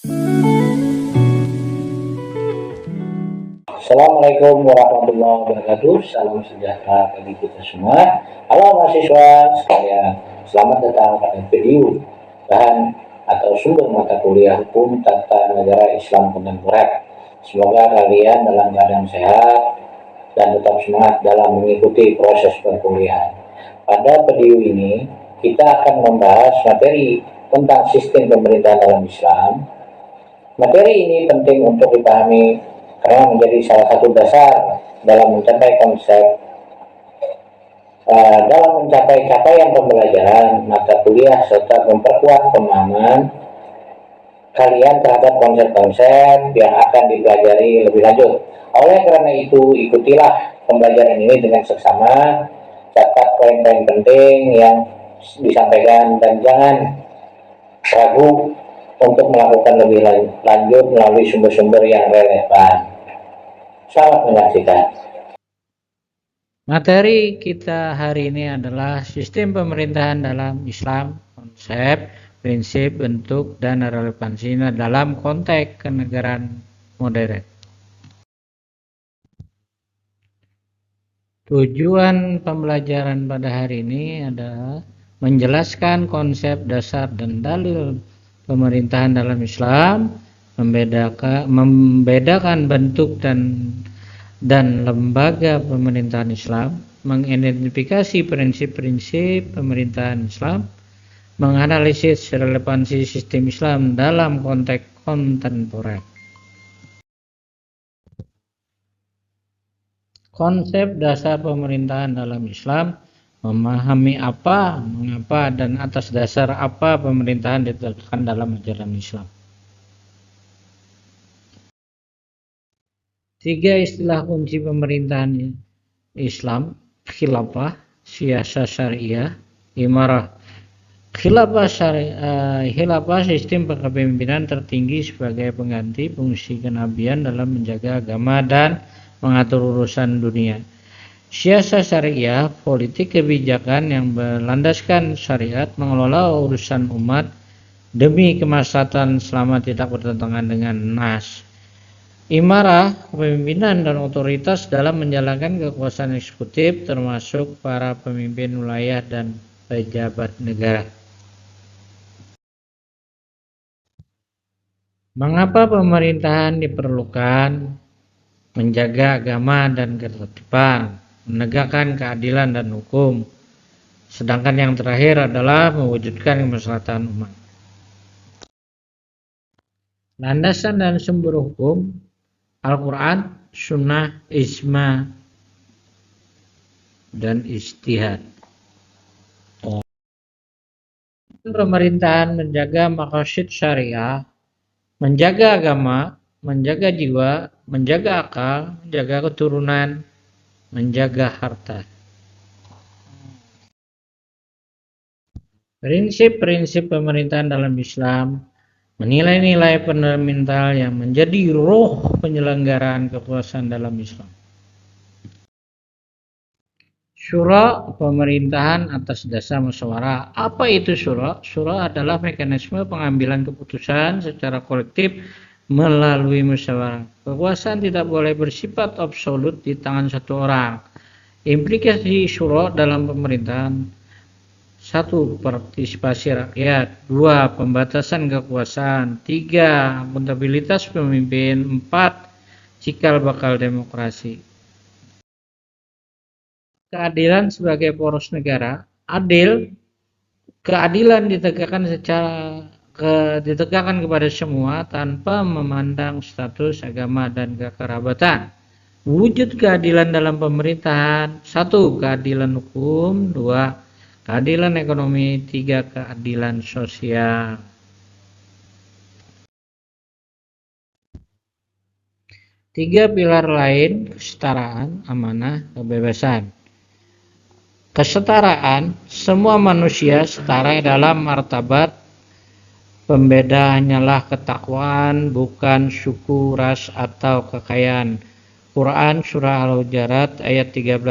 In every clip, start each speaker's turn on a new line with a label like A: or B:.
A: Assalamualaikum warahmatullahi wabarakatuh. Salam sejahtera bagi kita semua. Halo mahasiswa sekalian, selamat datang pada video bahan atau sumber mata kuliah hukum tata negara Islam kontemporer. Semoga kalian dalam keadaan sehat dan tetap semangat dalam mengikuti proses perkuliahan. Pada video ini kita akan membahas materi tentang sistem pemerintahan dalam Islam. Materi ini penting untuk dipahami karena menjadi salah satu dasar dalam mencapai capaian pembelajaran mata kuliah serta memperkuat pemahaman kalian terhadap konsep-konsep yang akan dipelajari lebih lanjut. Oleh karena itu, ikutilah pembelajaran ini dengan seksama, catat poin-poin penting yang disampaikan dan jangan ragu untuk melakukan lebih lanjut melalui sumber-sumber yang relevan. Selamat menyaksikan.
B: Materi kita hari ini adalah sistem pemerintahan dalam Islam, konsep, prinsip, bentuk, dan relevansinya dalam konteks kenegaraan modern. Tujuan pembelajaran pada hari ini adalah menjelaskan konsep dasar dan dalil pemerintahan dalam Islam, membedakan bentuk dan lembaga pemerintahan Islam, mengidentifikasi prinsip-prinsip pemerintahan Islam, menganalisis relevansi sistem Islam dalam konteks kontemporer. Konsep dasar pemerintahan dalam Islam, memahami apa, mengapa, dan atas dasar apa pemerintahan ditegakkan dalam ajaran Islam. 3 istilah kunci pemerintahan Islam: khilafah, siasah syariah, imarah. Khilafah sistem kepemimpinan tertinggi sebagai pengganti fungsi kenabian dalam menjaga agama dan mengatur urusan dunia. Siasah syariah, politik kebijakan yang berlandaskan syariat mengelola urusan umat demi kemaslahatan selama tidak bertentangan dengan nas. Imarah, kepemimpinan dan otoritas dalam menjalankan kekuasaan eksekutif termasuk para pemimpin wilayah dan pejabat negara. Mengapa pemerintahan diperlukan? Menjaga agama dan ketertiban, menegakkan keadilan dan hukum. Sedangkan yang terakhir adalah mewujudkan kemaslahatan umat. Landasan dan sumber hukum: Al-Quran, Sunnah, Ijma, dan Ijtihad. Pemerintahan menjaga maqasid syariah, menjaga agama, menjaga jiwa, menjaga akal, menjaga keturunan, menjaga harta. Prinsip-prinsip pemerintahan dalam Islam: menilai-nilai fundamental yang menjadi roh penyelenggaraan kekuasaan dalam Islam. Syura, pemerintahan atas dasar musyawarah. Apa itu syura? Syura adalah mekanisme pengambilan keputusan secara kolektif melalui musyawarah. Kekuasaan tidak boleh bersifat absolut di tangan satu orang. Implikasi syura dalam pemerintahan: 1. Partisipasi rakyat. 2. Pembatasan kekuasaan. 3. Akuntabilitas pemimpin. 4. Cikal bakal demokrasi. Keadilan sebagai poros negara. Adil, keadilan ditegakkan kepada semua tanpa memandang status, agama, dan kekerabatan. Wujud keadilan dalam pemerintahan: 1. Keadilan hukum. 2. Keadilan ekonomi. 3. Keadilan sosial. Tiga pilar lain: kesetaraan, amanah, kebebasan. Kesetaraan: semua manusia setara dalam martabat. Pembeda hanyalah ketakwaan, bukan suku, ras, atau kekayaan. Quran Surah Al-Hujurat ayat 13.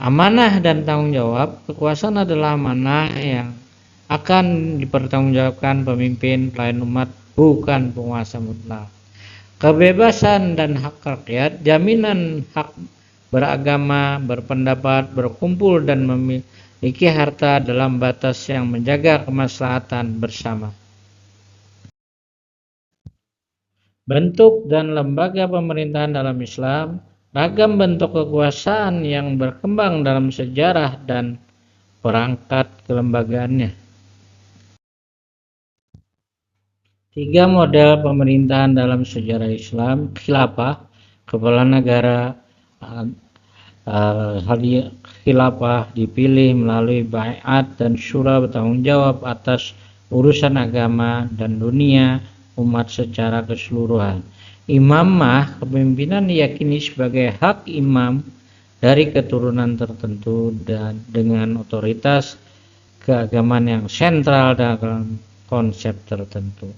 B: Amanah dan tanggung jawab: kekuasaan adalah amanah yang akan dipertanggungjawabkan pemimpin pelayan umat bukan penguasa mutlak. Kebebasan dan hak rakyat, jaminan hak beragama, berpendapat, berkumpul, dan memiliki harta dalam batas yang menjaga kemaslahatan bersama. Bentuk dan lembaga pemerintahan dalam Islam, ragam bentuk kekuasaan yang berkembang dalam sejarah dan perangkat kelembagaannya. 3 model pemerintahan dalam sejarah Islam: khilafah, kepala negara. Khilafah dipilih melalui baiat dan syura, bertanggung jawab atas urusan agama dan dunia umat secara keseluruhan. Imamah, kepemimpinan diyakini sebagai hak imam dari keturunan tertentu dan dengan otoritas keagamaan yang sentral dalam konsep tertentu.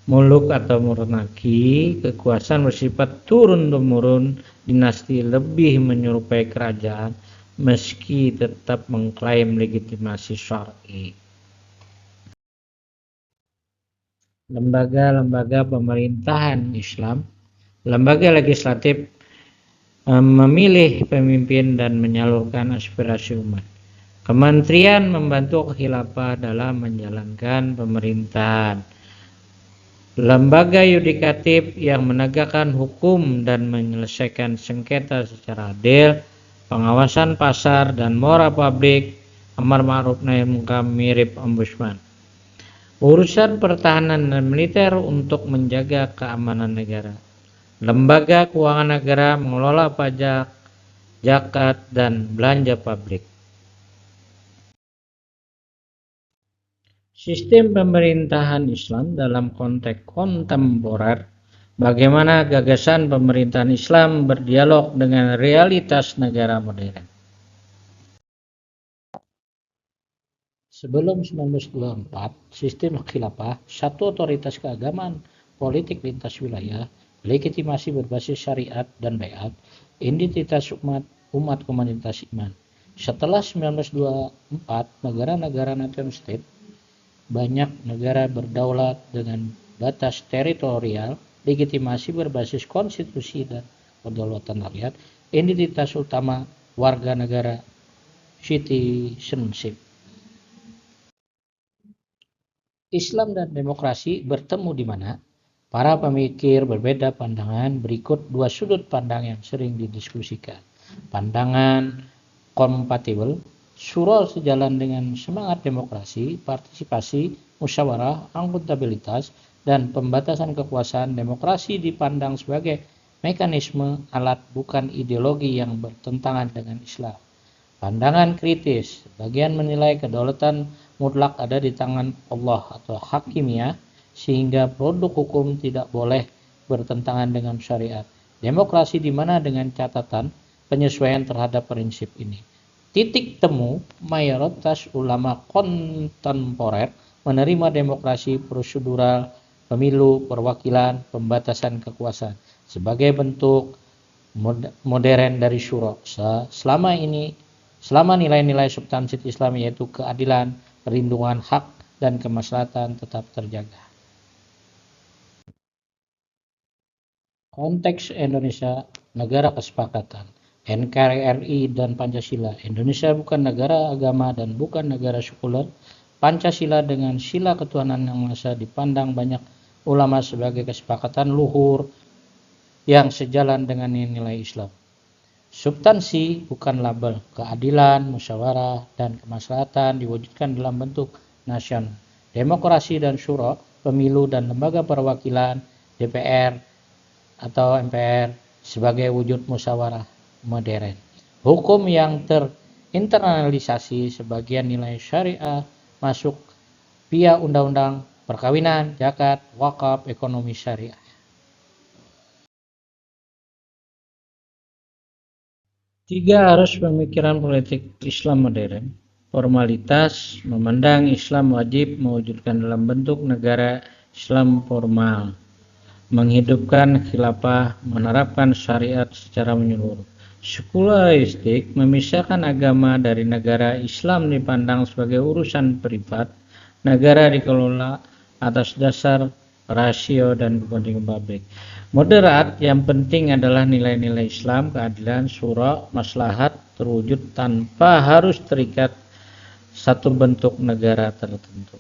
B: Muluk atau monarki, kekuasaan bersifat turun-temurun, dinasti lebih menyerupai kerajaan meski tetap mengklaim legitimasi syar'i. Lembaga-lembaga pemerintahan Islam. Lembaga legislatif memilih pemimpin dan menyalurkan aspirasi umat. Kementerian membantu khilafah dalam menjalankan pemerintahan. Lembaga yudikatif yang menegakkan hukum dan menyelesaikan sengketa secara adil. Pengawasan pasar dan moral publik, amar ma'ruf nahi munkar, mirip ombudsman. Urusan pertahanan dan militer untuk menjaga keamanan negara. Lembaga keuangan negara mengelola pajak, zakat, dan belanja publik. Sistem pemerintahan Islam dalam konteks kontemporer. Bagaimana gagasan pemerintahan Islam berdialog dengan realitas negara modern. Sebelum 1924, sistem khilafah, satu otoritas keagamaan politik lintas wilayah, legitimasi berbasis syariat dan baiat, identitas umat komunitas iman. Setelah 1924, negara-negara nation state, banyak negara berdaulat dengan batas teritorial, legitimasi berbasis konstitusi dan kedaulatan rakyat, identitas utama warga negara, citizenship. Islam dan demokrasi bertemu di mana? Para pemikir berbeda pandangan. Berikut 2 sudut pandang yang sering didiskusikan. Pandangan kompatibel, syura sejalan dengan semangat demokrasi, partisipasi, musyawarah, akuntabilitas, dan pembatasan kekuasaan. Demokrasi dipandang sebagai mekanisme alat, bukan ideologi yang bertentangan dengan Islam. Pandangan kritis, bagian menilai kedaulatan mutlak ada di tangan Allah atau hakimiyah, sehingga produk hukum tidak boleh bertentangan dengan syariat. Demokrasi di mana dengan catatan penyesuaian terhadap prinsip ini. Titik temu, mayoritas ulama kontemporer menerima demokrasi prosedural, pemilu, perwakilan, pembatasan kekuasaan sebagai bentuk modern dari syura. Selama nilai-nilai substansi Islam yaitu keadilan, perlindungan hak, dan kemaslahatan tetap terjaga. Konteks Indonesia, negara kesepakatan, NKRI dan Pancasila. Indonesia bukan negara agama dan bukan negara sekuler. Pancasila dengan sila ketuhanan yang Maha Esa dipandang banyak ulama sebagai kesepakatan luhur yang sejalan dengan nilai Islam. Substansi bukan label. Keadilan, musyawarah, dan kemaslahatan diwujudkan dalam bentuk nasional. Demokrasi dan syura, pemilu dan lembaga perwakilan, DPR atau MPR sebagai wujud musyawarah modern. Hukum yang terinternalisasi, sebagian nilai syariah masuk via undang-undang, perkawinan, zakat, wakaf, ekonomi syariah. Tiga arus pemikiran politik Islam modern. Formalitas, memandang Islam wajib mewujudkan dalam bentuk negara Islam formal, menghidupkan khilafah, menerapkan syariat secara menyeluruh. Sekularistik, memisahkan agama dari negara. Islam dipandang sebagai urusan privat, negara dikelola atas dasar rasio, dan kepentingan publik. Moderat yang penting adalah nilai-nilai Islam, keadilan, syura, maslahat terwujud tanpa harus terikat satu bentuk negara tertentu.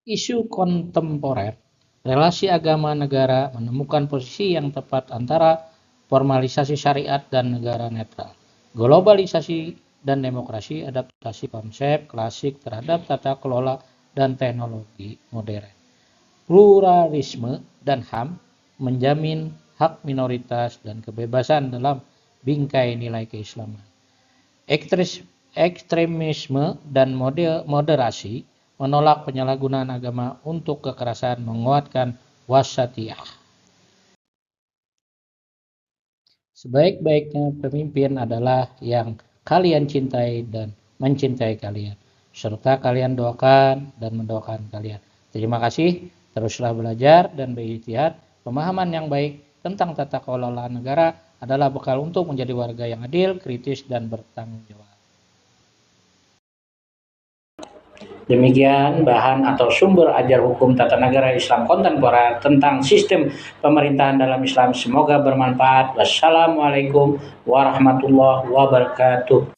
B: Isu kontemporer, relasi agama negara menemukan posisi yang tepat antara formalisasi syariat dan negara netral, globalisasi dan demokrasi, adaptasi konsep klasik terhadap tata kelola dan teknologi modern, pluralisme dan HAM, menjamin hak minoritas dan kebebasan dalam bingkai nilai keislaman, ekstremisme dan moderasi, menolak penyalahgunaan agama untuk kekerasan, menguatkan wasatiyah. Sebaik-baiknya pemimpin adalah yang kalian cintai dan mencintai kalian, serta kalian doakan dan mendoakan kalian. Terima kasih, teruslah belajar dan berijtihad. Pemahaman yang baik tentang tata kelola negara adalah bekal untuk menjadi warga yang adil, kritis, dan bertanggung jawab. Demikian bahan atau sumber ajar hukum tata negara Islam kontemporer tentang sistem pemerintahan dalam Islam. Semoga bermanfaat. Wassalamualaikum warahmatullahi wabarakatuh.